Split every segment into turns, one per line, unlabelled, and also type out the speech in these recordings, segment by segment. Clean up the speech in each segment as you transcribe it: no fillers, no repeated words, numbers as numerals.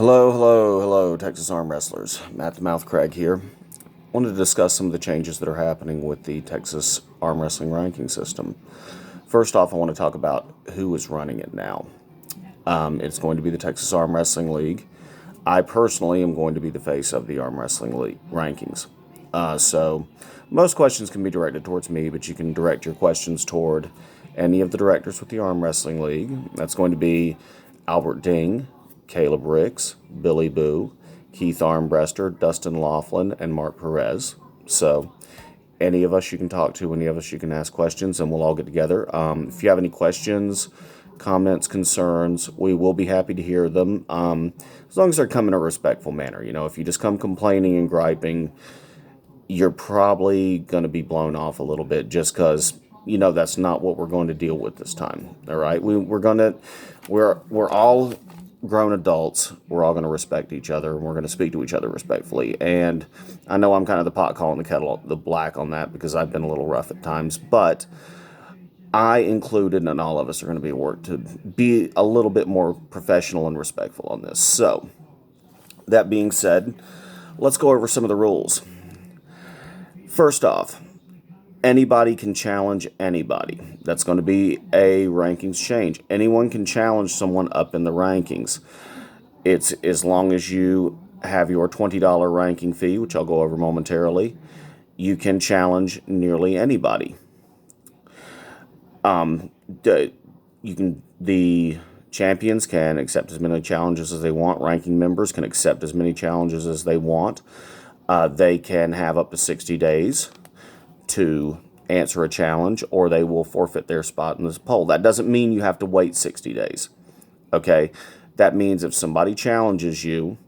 Hello, Texas Arm Wrestlers. Matt the Mouth Craig here. Wanted to discuss some of the changes that are happening with the Texas Arm Wrestling ranking system. First off, I want to talk about who is running it now. It's going to be the Texas Arm Wrestling League. I personally am going to be the face of the Arm Wrestling League rankings. So most questions can be directed towards me, but you can direct your questions toward any of the directors with the Arm Wrestling League. That's going to be Albert Ding, Caleb Ricks, Billy Boo, Keith Armbrester, Dustin Laughlin, and Mark Perez. So any of us you can talk to, any of us you can ask questions, and we'll all get together. If you have any questions, comments, concerns, we will be happy to hear them, as long as they're come in a respectful manner. You know, if you just come complaining and griping, you're probably going to be blown off a little bit just because, you know, that's not what we're going to deal with this time. All right, we're all grown adults. We're all going to respect each other, and we're going to speak to each other respectfully. And I know I'm kind of the pot calling the kettle the black on that because I've been a little rough at times, but I included, and all of us are going to be work to be a little bit more professional and respectful on this. So that being said, let's go over some of the rules. First off, anybody can challenge anybody. That's going to be a rankings change. Anyone can challenge someone up in the rankings. It's as long as you have your $20 ranking fee, which I'll go over momentarily, you can challenge nearly anybody. The champions can accept as many challenges as they want. Ranking members can accept as many challenges as they want. They can have up to 60 days to answer a challenge, or they will forfeit their spot in this poll. That doesn't mean you have to wait 60 days. Okay? That means if somebody challenges you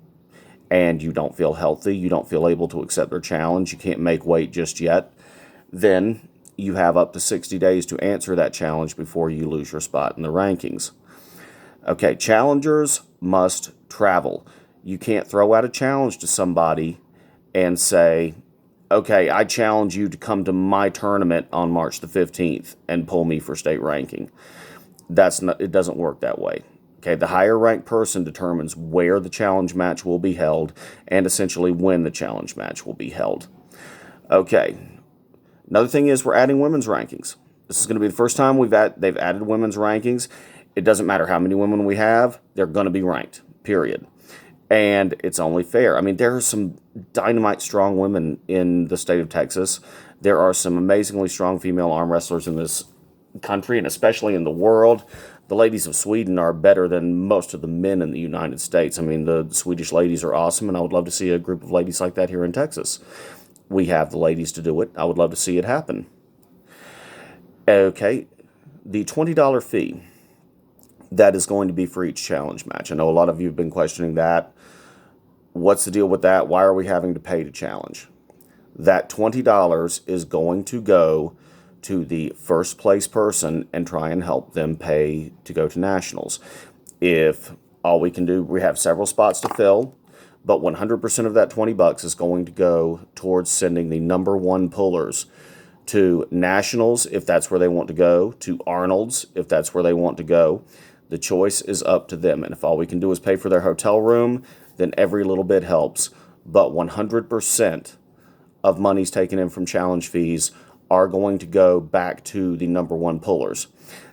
and you don't feel healthy, you don't feel able to accept their challenge, you can't make weight just yet, then you have up to 60 days to answer that challenge before you lose your spot in the rankings. Okay, challengers must travel. You can't throw out a challenge to somebody and say, okay, I challenge you to come to my tournament on March the 15th and pull me for state ranking. It doesn't work that way. Okay, the higher ranked person determines where the challenge match will be held and essentially when the challenge match will be held. Okay, another thing is we're adding women's rankings. This is going to be the first time they've added women's rankings. It doesn't matter how many women we have, they're going to be ranked, period. And it's only fair. I mean, there are some dynamite strong women in the state of Texas. There are some amazingly strong female arm wrestlers in this country, and especially in the world. The ladies of Sweden are better than most of the men in the United States. I mean, the Swedish ladies are awesome, and I would love to see a group of ladies like that here in Texas. We have the ladies to do it. I would love to see it happen. Okay, the $20 fee, that is going to be for each challenge match. I know a lot of you have been questioning that. What's the deal with that? Why are we having to pay to challenge? That $20 is going to go to the first place person and try and help them pay to go to nationals. If all we can do, we have several spots to fill, but 100% of that $20 is going to go towards sending the number one pullers to nationals, if that's where they want to go, to Arnold's, if that's where they want to go. The choice is up to them, and if all we can do is pay for their hotel room, then every little bit helps. But 100% of monies taken in from challenge fees are going to go back to the number one pullers.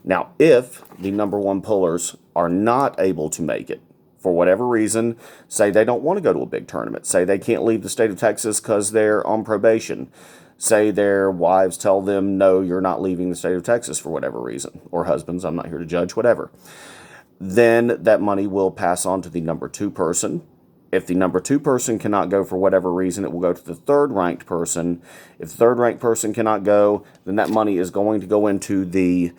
Now, if the number one pullers are not able to make it, for whatever reason, say they don't want to go to a big tournament, say they can't leave the state of Texas because they're on probation, say their wives tell them, no, you're not leaving the state of Texas for whatever reason, or husbands, I'm not here to judge, whatever, then that money will pass on to the number two person. If the number two person cannot go for whatever reason, it will go to the third ranked person. If the third ranked person cannot go, then that money is going to go into the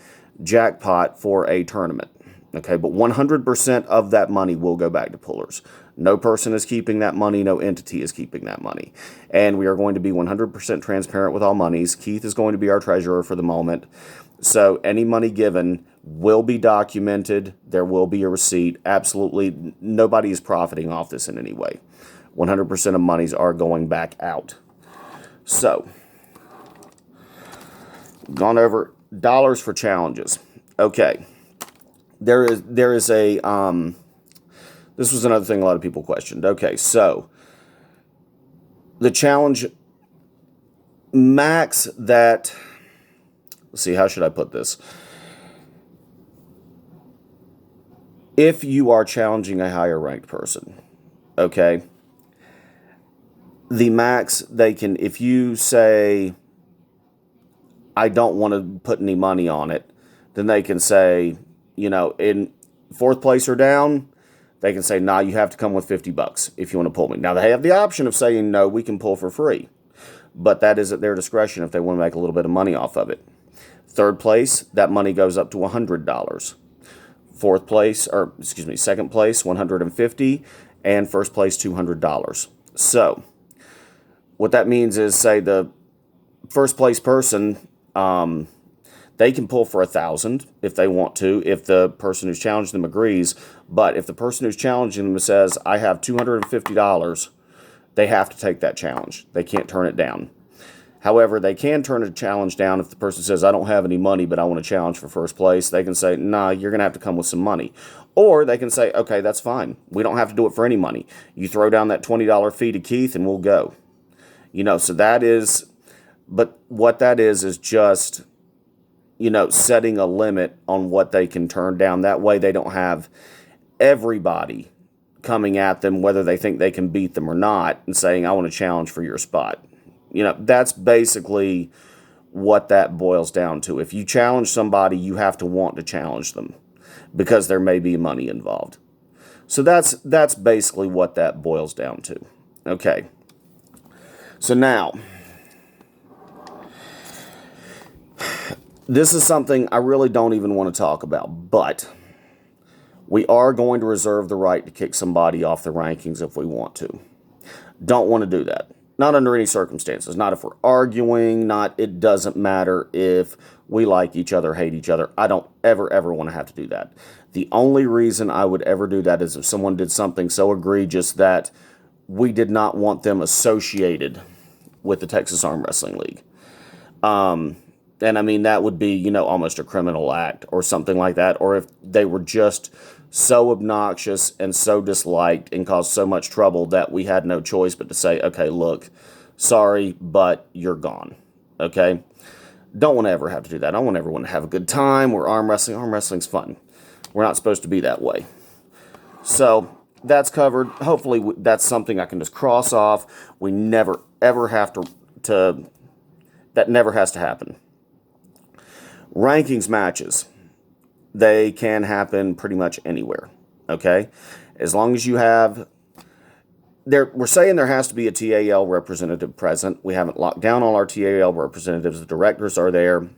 jackpot for a tournament. Okay, but 100% of that money will go back to pullers. No person is keeping that money. No entity is keeping that money. And we are going to be 100% transparent with all monies. Keith is going to be our treasurer for the moment. So any money given will be documented. There will be a receipt. Absolutely nobody is profiting off this in any way. 100% of monies are going back out. So, gone over dollars for challenges. Okay. There's this was another thing a lot of people questioned. Okay, so the challenge max that, let's see, how should I put this? If you are challenging a higher ranked person, okay, the max they can, if you say, I don't want to put any money on it, then they can say, in fourth place or down, they can say, nah, you have to come with $50 if you want to pull me. Now, they have the option of saying, no, we can pull for free. But that is at their discretion if they want to make a little bit of money off of it. Third place, that money goes up to $100. Fourth place, or excuse me, second place, $150, and first place, $200. So, what that means is, say the first place person, they can pull for $1,000 if they want to, if the person who's challenging them agrees. But if the person who's challenging them says, I have $250, they have to take that challenge. They can't turn it down. However, they can turn a challenge down if the person says, I don't have any money, but I want to challenge for first place. They can say, nah, you're going to have to come with some money. Or they can say, okay, that's fine. We don't have to do it for any money. You throw down that $20 fee to Keith and we'll go. So that is, but what that is just, setting a limit on what they can turn down. That way they don't have everybody coming at them, whether they think they can beat them or not, and saying, I want to challenge for your spot. That's basically what that boils down to. If you challenge somebody, you have to want to challenge them because there may be money involved. So that's basically what that boils down to. Okay. So now, this is something I really don't even want to talk about, but we are going to reserve the right to kick somebody off the rankings if we want to. Don't want to do that. Not under any circumstances. Not if we're arguing. It doesn't matter if we like each other, hate each other. I don't ever want to have to do that. The only reason I would ever do that is if someone did something so egregious that we did not want them associated with the Texas Arm Wrestling League. And I mean, that would be, almost a criminal act or something like that. Or if they were just so obnoxious and so disliked and caused so much trouble that we had no choice but to say, okay, look, sorry, but you're gone. Okay? Don't want to ever have to do that. I want everyone to have a good time. We're arm wrestling. Arm wrestling's fun. We're not supposed to be that way. So that's covered. Hopefully that's something I can just cross off. We never, ever have to that never has to happen. Rankings matches. They can happen pretty much anywhere, okay? As long as you have... we're saying there has to be a TAL representative present. We haven't locked down all our TAL representatives. The directors are there.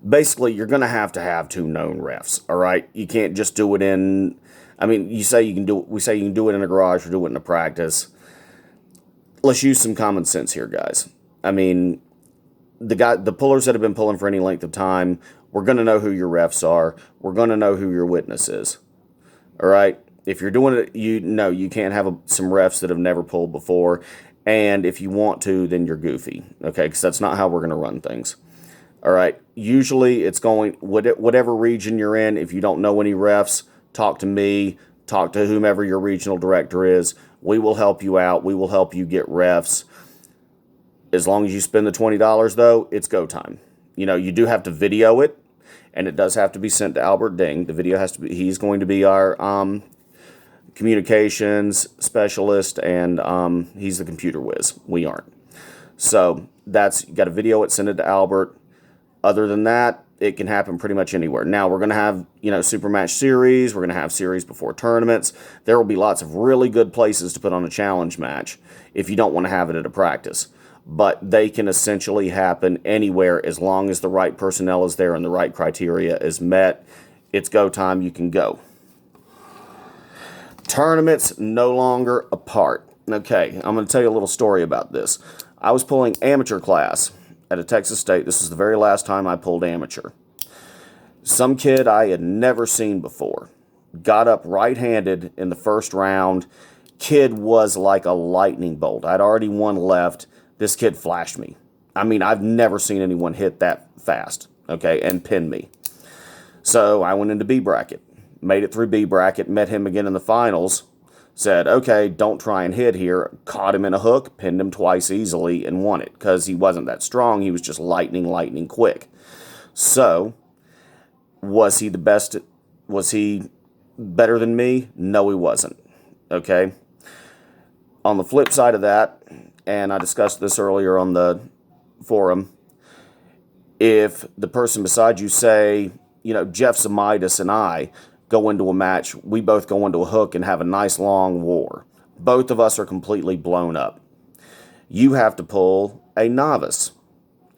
Basically, you're going to have 2 known refs, all right? You can't just do it in... we say you can do it in a garage or do it in a practice. Let's use some common sense here, guys. The pullers that have been pulling for any length of time, we're going to know who your refs are. We're going to know who your witness is. All right? If you're doing it, you can't have some refs that have never pulled before. And if you want to, then you're goofy. Okay? Because that's not how we're going to run things. All right? Usually, it's going, whatever region you're in, if you don't know any refs, talk to me, talk to whomever your regional director is. We will help you out. We will help you get refs. As long as you spend the $20, though, it's go time. You do have to video it, and it does have to be sent to Albert Ding. The video has to be, he's going to be our communications specialist, and he's the computer whiz. We aren't. So you got to video it, send it to Albert. Other than that, it can happen pretty much anywhere. Now, we're going to have, super match series. We're going to have series before tournaments. There will be lots of really good places to put on a challenge match if you don't want to have it at a practice. But they can essentially happen anywhere as long as the right personnel is there and the right criteria is met. It's go time. You can go. Tournaments no longer apart. Okay, I'm going to tell you a little story about this. I was pulling amateur class at a Texas State. This is the very last time I pulled amateur. Some kid I had never seen before got up right-handed in the first round. Kid was like a lightning bolt. I'd already won left. This kid flashed me. I've never seen anyone hit that fast, okay, and pin me. So I went into B bracket. made it through B bracket, met him again in the finals, said, okay, don't try and hit here, caught him in a hook, pinned him twice easily, and won it, because he wasn't that strong, he was just lightning quick. So, was he the best? Was he better than me? No, he wasn't. Okay? On the flip side of that, and I discussed this earlier on the forum, if the person beside you, say, Jeff Zamitis and I go into a match, we both go into a hook and have a nice long war. Both of us are completely blown up. You have to pull a novice,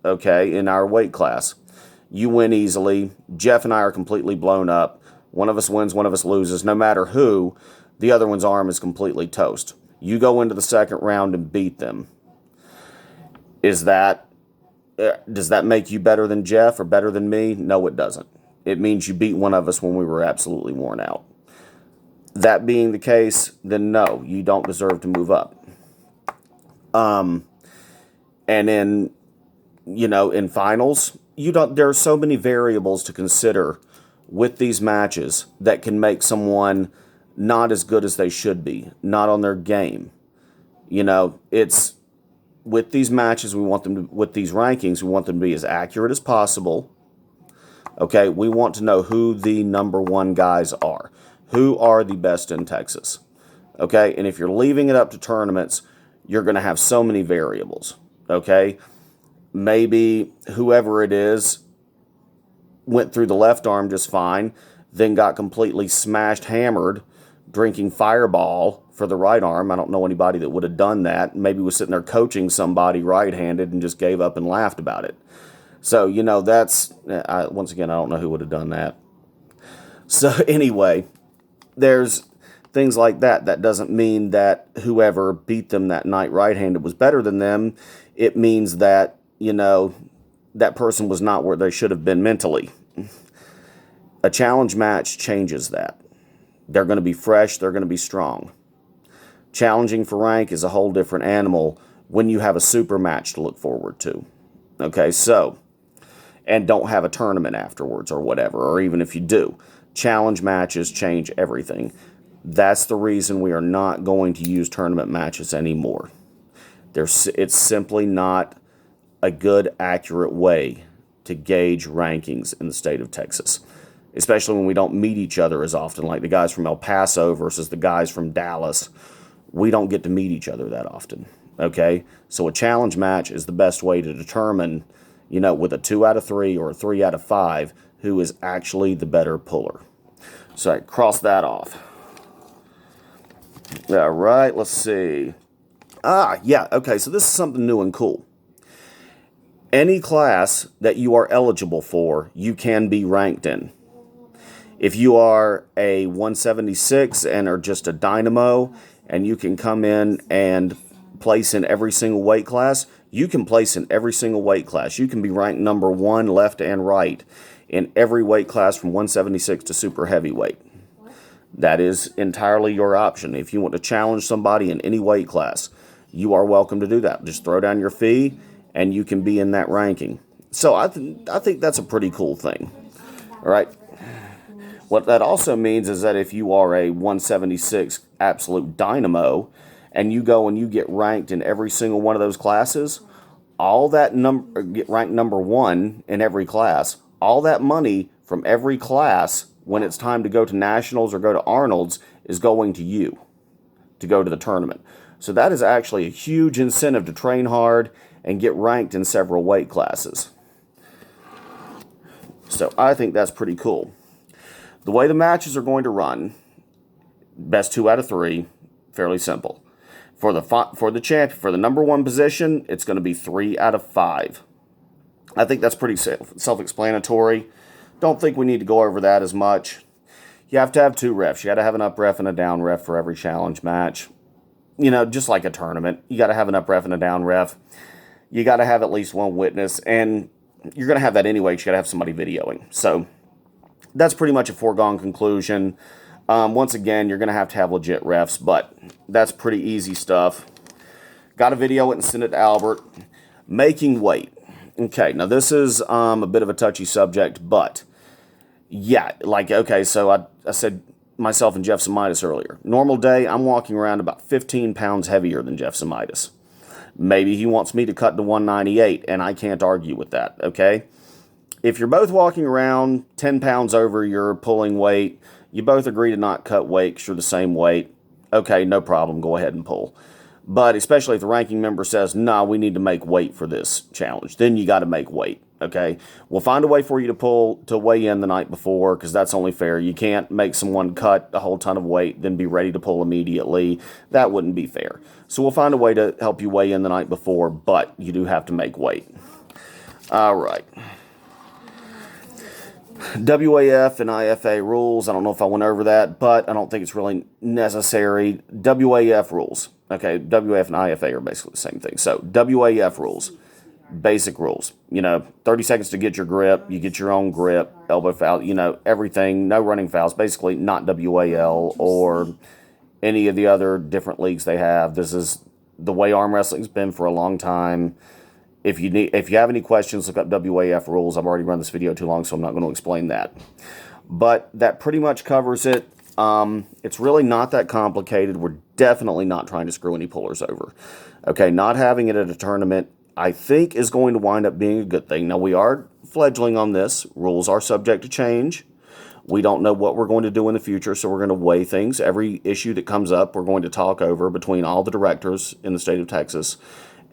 okay, in our weight class. You win easily. Jeff and I are completely blown up. One of us wins, one of us loses. No matter who, the other one's arm is completely toast. You go into the second round and beat them. Does that make you better than Jeff or better than me? No, it doesn't. It means you beat one of us when we were absolutely worn out. That being the case, then no, you don't deserve to move up. And in finals, there are so many variables to consider with these matches that can make someone not as good as they should be, not on their game. It's with these matches, with these rankings, we want them to be as accurate as possible. Okay, we want to know who the number one guys are. Who are the best in Texas? Okay, and if you're leaving it up to tournaments, you're going to have so many variables. Okay, maybe whoever it is went through the left arm just fine, then got completely smashed, hammered, drinking Fireball for the right arm. I don't know anybody that would have done that. Maybe was sitting there coaching somebody right-handed and just gave up and laughed about it. So, once again, I don't know who would have done that. So anyway, there's things like that. That doesn't mean that whoever beat them that night right-handed was better than them. It means that, that person was not where they should have been mentally. A challenge match changes that. They're going to be fresh. They're going to be strong. Challenging for rank is a whole different animal when you have a super match to look forward to. Okay, so, and don't have a tournament afterwards or whatever, or even if you do. Challenge matches change everything. That's the reason we are not going to use tournament matches anymore. It's simply not a good, accurate way to gauge rankings in the state of Texas, especially when we don't meet each other as often, like the guys from El Paso versus the guys from Dallas. We don't get to meet each other that often, okay? So a challenge match is the best way to determine, with a 2 out of 3 or a 3 out of 5, who is actually the better puller. So I cross that off. All right, let's see. Okay, so this is something new and cool. Any class that you are eligible for, you can be ranked in. If you are a 176 and are just a dynamo, and you can come in and place in every single weight class, you can place in every single weight class. You can be ranked number 1 left and right in every weight class from 176 to super heavyweight. That is entirely your option. If you want to challenge somebody in any weight class, you are welcome to do that. Just throw down your fee, and you can be in that ranking. So I think that's a pretty cool thing. All right. What that also means is that if you are a 176 absolute dynamo and you go and you get ranked in every single one of those classes, all that get ranked number 1 in every class, all that money from every class when it's time to go to nationals or go to Arnold's is going to you to go to the tournament. So that is actually a huge incentive to train hard and get ranked in several weight classes. So I think that's pretty cool. The way the matches are going to run, best 2 out of 3, fairly simple. For the champion, for the number 1 position, it's going to be 3 out of 5. I think that's pretty self-explanatory. Don't think we need to go over that as much. You have to have 2 refs. You got to have an up ref and a down ref for every challenge match. Just like a tournament, you got to have an up ref and a down ref. You got to have at least 1 witness, and you're going to have that anyway. You got to have somebody videoing. So that's pretty much a foregone conclusion. Once again, you're going to have legit refs, but that's pretty easy stuff. Got to video it and send it to Albert. Making weight. Okay, now this is a bit of a touchy subject, but Yeah, like, okay, so I said myself and Jeff Samitis earlier. Normal day, I'm walking around about 15 pounds heavier than Jeff Samitis. Maybe he wants me to cut to 198, and I can't argue with that, okay? If you're both walking around 10 pounds over your pulling weight, you both agree to not cut weight because you're the same weight, okay, no problem, go ahead and pull. But especially if the ranking member says, nah, we need to make weight for this challenge, then you got to make weight, okay? We'll find a way for you to weigh in the night before, because that's only fair. You can't make someone cut a whole ton of weight, then be ready to pull immediately. That wouldn't be fair. So we'll find a way to help you weigh in the night before, but you do have to make weight. All right. WAF and IFA rules. I don't know if I went over that, but I don't think it's really necessary. WAF rules. Okay, WAF and IFA are basically the same thing. So, WAF rules. Basic rules. 30 seconds to get your grip. You get your own grip. Elbow foul. Everything. No running fouls. Basically, not WAL or any of the other different leagues they have. This is the way arm wrestling's been for a long time. If you have any questions, look up WAF rules. I've already run this video too long, so I'm not going to explain that. But that pretty much covers it. It's really not that complicated. We're definitely not trying to screw any pullers over. Okay, not having it at a tournament, I think, is going to wind up being a good thing. Now, we are fledgling on this. Rules are subject to change. We don't know what we're going to do in the future, so we're going to weigh things. Every issue that comes up, we're going to talk over between all the directors in the state of Texas.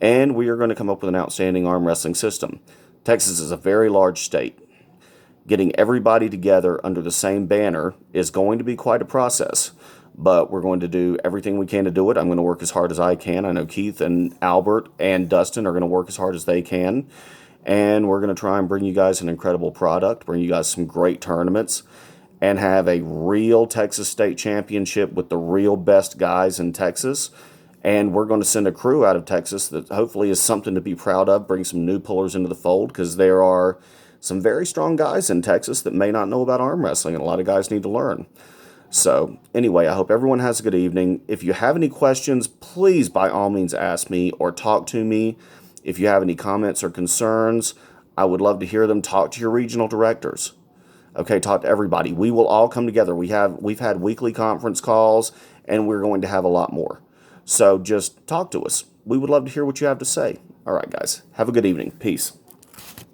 And we are going to come up with an outstanding arm wrestling system. Texas is a very large state. Getting everybody together under the same banner is going to be quite a process. But we're going to do everything we can to do it. I'm going to work as hard as I can. I know Keith and Albert and Dustin are going to work as hard as they can. And we're going to try and bring you guys an incredible product, bring you guys some great tournaments, and have a real Texas State Championship with the real best guys in Texas. And we're going to send a crew out of Texas that hopefully is something to be proud of, bring some new pullers into the fold, because there are some very strong guys in Texas that may not know about arm wrestling, and a lot of guys need to learn. So anyway, I hope everyone has a good evening. If you have any questions, please by all means ask me or talk to me. If you have any comments or concerns, I would love to hear them. Talk to your regional directors. Okay, talk to everybody. We will all come together. We've had weekly conference calls, and we're going to have a lot more. So just talk to us. We would love to hear what you have to say. All right, guys. Have a good evening. Peace.